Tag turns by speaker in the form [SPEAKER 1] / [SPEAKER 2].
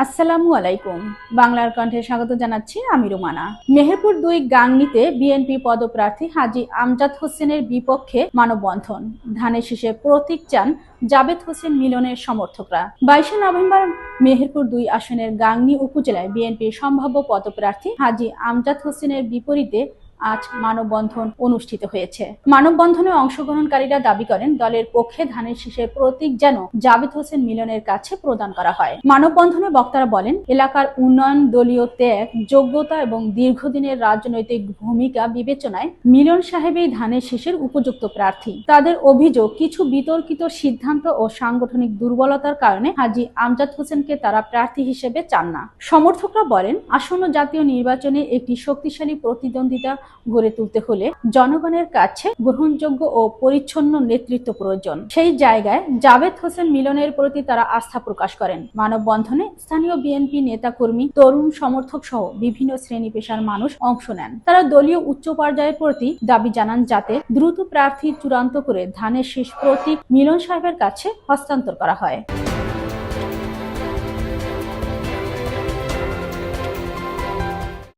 [SPEAKER 1] আসসালামু আলাইকুম। বাংলার কণ্ঠে স্বাগত জানাচ্ছি আমি রুমানা। মেহেরপুর ২ গাংনীতে বিএনপি পদপ্রার্থী হাজী আমজাদ হোসেনের বিপক্ষে মানববন্ধন। ধানের শীষে প্রতীক চান জাবেদ হোসেন মিলনের সমর্থকরা। ২২ নভেম্বর মেহেরপুর ২ আসনের গাংনী উপজেলায় বিএনপির সম্ভাব্য পদপ্রার্থী হাজী আমজাদ হোসেনের বিপরীতে আজ মানববন্ধন অনুষ্ঠিত হয়েছে। মানববন্ধনে অংশগ্রহণকারীরা দাবি করেন দলের পক্ষে ধানের শীষের প্রতীক যেন জাবেদ হোসেন মিলনের কাছে প্রদান করা হয়। মানববন্ধনে বক্তারা বলেন, এলাকার উন্নয়ন, দলীয় ত্যাগ, যোগ্যতা এবং দীর্ঘদিনের রাজনৈতিক ভূমিকা বিবেচনায় মিলন সাহেবই ধানের শীষের উপযুক্ত প্রার্থী। তাদের অভিযোগ, কিছু বিতর্কিত সিদ্ধান্ত ও সাংগঠনিক দুর্বলতার কারণে হাজী আমজাদ হোসেনকে তারা প্রার্থী হিসেবে চান না। সমর্থকরা বলেন, আসন্ন জাতীয় নির্বাচনে একটি শক্তিশালী প্রতিদ্বন্দ্বিতা গড়ে তুলতে হলে জনগণের কাছে গ্রহণযোগ্য ও পরিচ্ছন্ন নেতৃত্ব প্রয়োজন। সেই জায়গায় জাবেদ হোসেন মিলনের প্রতি তারা আস্থা প্রকাশ করেন। মানববন্ধনে স্থানীয় বিএনপি নেতাকর্মী, তরুণ সমর্থক সহ বিভিন্ন শ্রেণী পেশার মানুষ অংশ নেন। তারা দলীয় উচ্চ পর্যায়ের প্রতি দাবি জানান যাতে দ্রুত প্রার্থী চূড়ান্ত করে ধানের শীষ প্রতীক মিলন সাহেবের কাছে হস্তান্তর করা হয়।